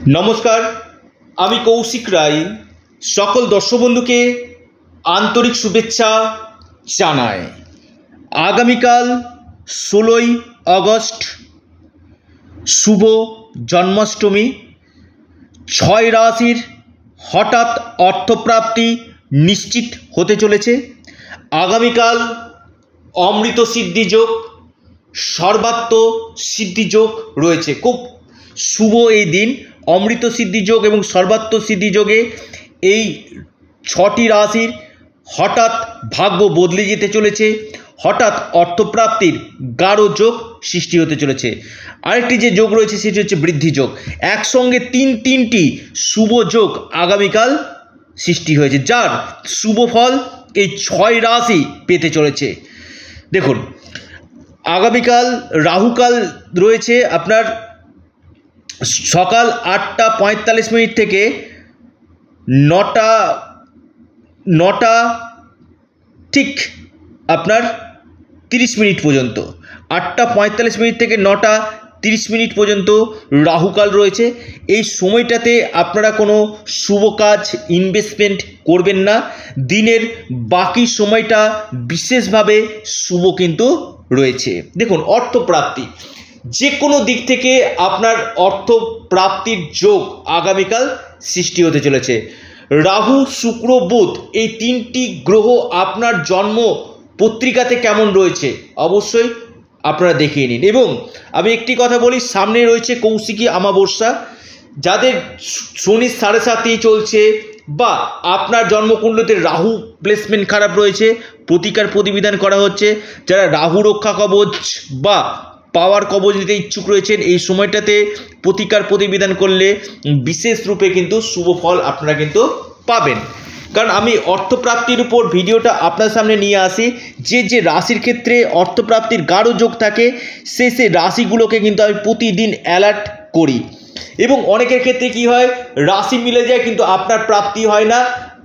নমস্কার, আমি কৌশিক রায় সকল দর্শক বন্ধুকে আন্তরিক শুভেচ্ছা জানাই। আগামীকাল 16ই আগস্ট শুভ জন্মাষ্টমী। 6 রাশির হঠাৎ অর্থপ্রাপ্তি নিশ্চিত হতে চলেছে। আগামীকাল অমৃত সিদ্ধিযোগ, সর্বাত্ম সিদ্ধিযোগ রয়েছে। খুব শুভ এই দিন। অমৃত সিদ্ধিযোগ এবং সর্বাত্ম সিদ্ধিযোগে এই 6টি রাশির হঠাৎ ভাগ্য বদলে যেতে চলেছে। হঠাৎ অর্থপ্রাপ্তির গাঢ় যোগ সৃষ্টি হতে চলেছে। আরেকটি যে যোগ রয়েছে সেটি হচ্ছে বৃদ্ধি যোগ। একসঙ্গে তিনটি শুভ যোগ আগামীকাল সৃষ্টি হয়েছে, যার শুভ ফল এই 6 রাশি পেতে চলেছে। দেখুন, আগামীকাল রাহুকাল রয়েছে আপনার সকাল 8টা 45 থেকে 9টা ঠিক আপনার 30 পর্যন্ত। 8টা 45 থেকে 9টা 30 পর্যন্ত রাহুকাল রয়েছে। এই সময়টাতে আপনারা কোনো শুভ কাজ ইনভেস্টমেন্ট করবেন না। দিনের বাকি সময়টা বিশেষভাবে শুভ কিন্তু রয়েছে। দেখুন, অর্থপ্রাপ্তি, যে কোনো দিক থেকে আপনার অর্থ প্রাপ্তির যোগ আগামীকাল সৃষ্টি হতে চলেছে। রাহু, শুক্র, বুধ এই 3টি গ্রহ আপনার জন্ম পত্রিকাতে কেমন রয়েছে অবশ্যই আপনারা দেখিয়ে নিন। এবং আমি একটি কথা বলি, সামনে রয়েছে কৌশিকী অমাবস্যা। যাদের শনি 7.5 চলছে বা আপনার জন্মকুণ্ডলীতে রাহু প্লেসমেন্ট খারাপ রয়েছে, প্রতিকার প্রতিবিধান করা হচ্ছে। যারা রাহু রক্ষা কবচ বা পাওয়ার কবচ নিতে ইচ্ছুক রয়েছেন, এই সময়টাতে প্রতিকার প্রতিবিধান করলে বিশেষ রূপে কিন্তু শুভ ফল আপনারা কিন্তু পাবেন। কারণ আমি অর্থপ্রাপ্তির উপর ভিডিওটা আপনার সামনে নিয়ে আসি। যে রাশির ক্ষেত্রে অর্থপ্রাপ্তির গাঢ় যোগ থাকে সেই রাশিগুলোকে কিন্তু আমি প্রতিদিন অ্যালার্ট করি। এবং অনেকের ক্ষেত্রে কি হয়, রাশি মিলে যায় কিন্তু আপনার প্রাপ্তি হয় না।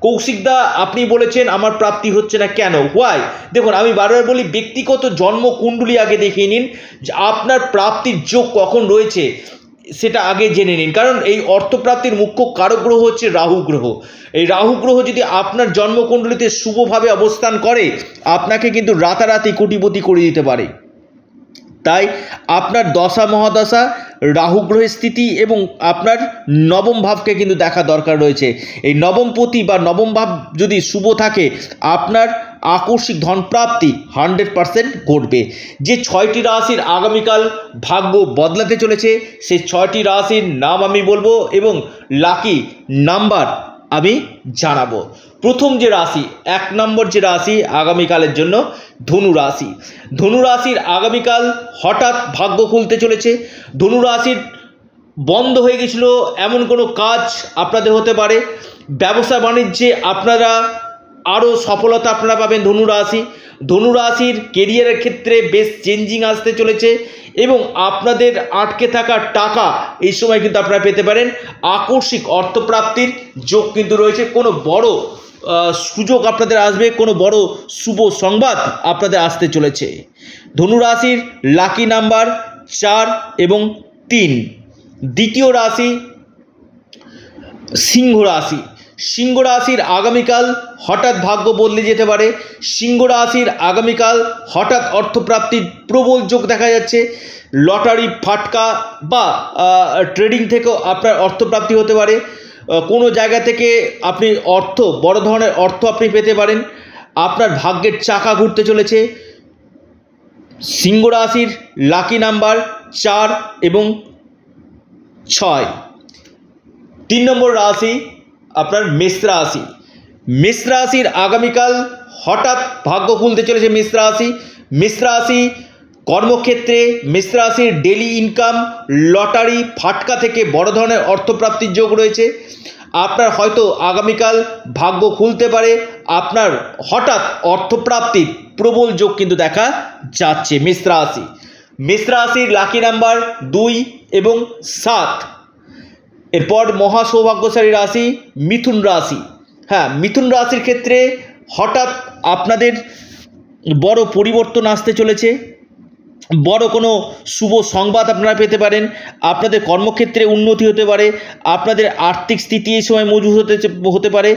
কৌশিকদা, আপনি বলেছেন আমার প্রাপ্তি হচ্ছে না, কেন, হোয়াই? দেখুন, আমি বারবার বলি, ব্যক্তিগত জন্ম কুণ্ডলী আগে দেখিয়ে নিন যে আপনার প্রাপ্তির যোগ কখন রয়েছে, সেটা আগে জেনে নিন। কারণ এই অর্থপ্রাপ্তির মুখ্য কারক গ্রহ হচ্ছে রাহু গ্রহ। এই রাহু গ্রহ যদি আপনার জন্মকুণ্ডলীতে শুভভাবে অবস্থান করে, আপনাকে কিন্তু রাতারাতি কোটিপতি করে দিতে পারে। তাই আপনার দশা মহাদশা, রাহু গ্রহের স্থিতি এবং আপনার নবম ভাবকে কিন্তু দেখা দরকার রয়েছে। এই নবমপতি বা নবম ভাব যদি শুভ থাকে, আপনার আকস্মিক ধনপ্রাপ্তি 100% ঘটবে। যে 6টি রাশির আগামীকাল ভাগ্য বদলাতে চলেছে, সেই 6টি রাশির নাম আমি বলবো এবং লাকি নাম্বার আমি জানাবো। প্রথম যে রাশি, 1 নম্বর যে রাশি আগামীকালের জন্য ধনু রাশি। ধনু রাশির আগামীকাল হঠাৎ ভাগ্য খুলতে চলেছে। ধনু রাশির বন্ধ হয়ে গেছিল এমন কোনো কাজ আপনাদের হতে পারে। ব্যবসা বাণিজ্যে আপনারা আরও সফলতা আপনারা পাবেন। ধনু রাশির কেরিয়ারের ক্ষেত্রে বেশ চেঞ্জিং আসতে চলেছে এবং আপনাদের আটকে থাকা টাকা এই সময় কিন্তু আপনারা পেতে পারেন। আকস্মিক অর্থপ্রাপ্তির যোগ কিন্তু রয়েছে। কোনো বড় সুযোগ আপনাদের আসবে, কোনো বড় শুভ সংবাদ আপনাদের আসতে চলেছে। ধনু রাশির লাকি নাম্বার 4 এবং 3। দ্বিতীয় রাশি সিংহ রাশি। সিংহ রাশির আগামীকাল হঠাৎ ভাগ্য বদলে যেতে পারে। সিংহ রাশির আগামীকাল হঠাৎ অর্থপ্রাপ্তির প্রবল যোগ দেখা যাচ্ছে। লটারি, ফাটকা বা ট্রেডিং থেকেও আপনার অর্থপ্রাপ্তি হতে পারে। কোনো জায়গা থেকে আপনি বড় ধরনের অর্থ আপনি পেতে পারেন। আপনার ভাগ্যের চাকা ঘুরতে চলেছে। সিংহ রাশির লাকি নাম্বার 4 এবং 6। 3 নম্বর রাশি আপনার মেষ রাশি। মেষ রাশির আগামীকাল হঠাৎ ভাগ্য খুলতে চলেছে মেষ রাশি কর্মক্ষেত্রে, মেষ রাশির ডেলি ইনকাম, লটারি, ফাটকা থেকে বড় ধরনের অর্থপ্রাপ্তির যোগ রয়েছে। আপনার হয়তো আগামীকাল ভাগ্য খুলতে পারে। আপনার হঠাৎ অর্থপ্রাপ্তির প্রবল যোগ কিন্তু দেখা যাচ্ছে মেষ রাশির লাকি নাম্বার 2 এবং 7। এরপর মহা সৌভাগ্যশালী রাশি মিথুন রাশি। হ্যাঁ, মিথুন রাশির ক্ষেত্রে হঠাৎ আপনাদের বড় পরিবর্তন আসতে চলেছে। বড় কোনো শুভ সংবাদ আপনারা পেতে পারেন, আপনাদের কর্মক্ষেত্রে উন্নতি হতে পারে, আপনাদের আর্থিক স্থিতি এই সময় মজবুত হতে পারে,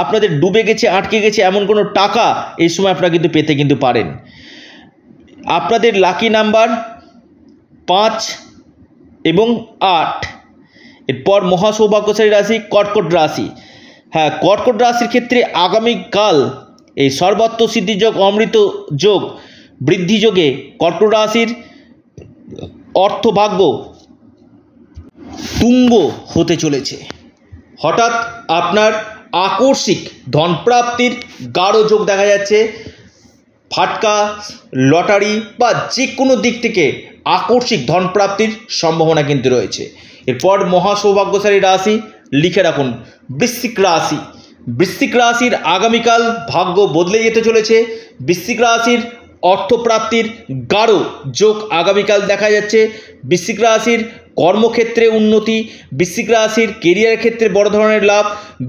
আপনাদের ডুবে গেছে আটকে গেছে এমন কোনো টাকা এই সময় আপনারা কিন্তু পেতে কিন্তু পারেন। আপনাদের লাকি নাম্বার 5 এবং 8। এরপর মহাসৌভাগ্যশালী রাশি কর্কট রাশি। হ্যাঁ, কর্কট রাশির ক্ষেত্রে আগামীকাল এই সর্বত্র সিদ্ধিযোগ, অমৃত যোগ, বৃদ্ধি যোগে কর্কট রাশির অর্থভাগ্য তুঙ্গ হতে চলেছে। হঠাৎ আপনার আকস্মিক ধনপ্রাপ্তির গাঢ় যোগ দেখা যাচ্ছে। ফাটকা, লটারি বা যে কোনো দিক থেকে আকস্মিক ধনপ্রাপ্তির সম্ভাবনা কিন্তু রয়েছে। এরপর মহাসৌভাগ্যশালী রাশি লিখে রাখুন বৃশ্চিক রাশি। বৃশ্চিক রাশির আগামীকাল ভাগ্য বদলে যেতে চলেছে। বৃশ্চিক রাশির অর্থপ্রাপ্তির গাঢ় যোগ আগামীকাল দেখা যাচ্ছে। বৃশ্চিক রাশির কর্মক্ষেত্রে উন্নতি, বৃশ্চিক রাশির কেরিয়ারের ক্ষেত্রে বড় ধরনের লাভ,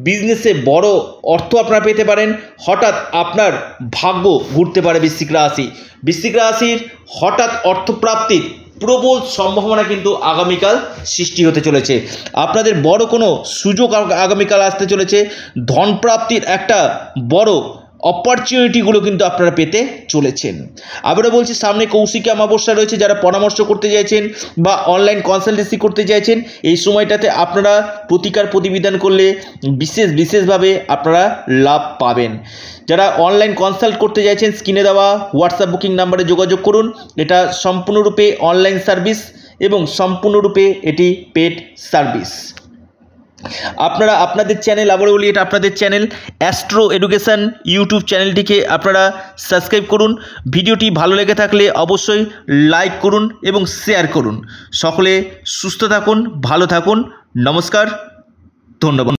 বিজনেসে বড় অর্থ আপনারা পেতে পারেন। হঠাৎ আপনার ভাগ্য ঘুরতে পারে বৃশ্চিক রাশি। বৃশ্চিক রাশির হঠাৎ অর্থপ্রাপ্তির প্রবল সম্ভাবনা কিন্তু আগামীকাল সৃষ্টি হতে চলেছে। আপনাদের বড় কোনো সুযোগ আগামীকাল আসতে চলেছে। ধনপ্রাপ্তির একটা বড় অপরচুনিটিগুলো কিন্তু আপনারা পেতে চলেছেন। আবারও বলছি, সামনে কৌশিকী অমাবস্যা রয়েছে। যারা পরামর্শ করতে চাইছেন বা অনলাইন কনসালটেন্সি করতে চাইছেন, এই সময়টাতে আপনারা প্রতিকার প্রতিবিধান করলে বিশেষভাবে আপনারা লাভ পাবেন। যারা অনলাইন কনসাল্ট করতে চাইছেন, স্ক্রিনে দেওয়া হোয়াটসঅ্যাপ বুকিং নাম্বারে যোগাযোগ করুন। এটা সম্পূর্ণরূপে অনলাইন সার্ভিস এবং সম্পূর্ণরূপে এটি পেড সার্ভিস। আপনারা আপনাদের চ্যানেল, আবারও বলি এটা আপনাদের চ্যানেল অ্যাস্ট্রো এডুকেশন ইউটিউব চ্যানেলটিকে আপনারা সাবস্ক্রাইব করুন। ভিডিওটি ভালো লেগে থাকলে অবশ্যই লাইক করুন এবং শেয়ার করুন। সকলে সুস্থ থাকুন, ভালো থাকুন। নমস্কার, ধন্যবাদ।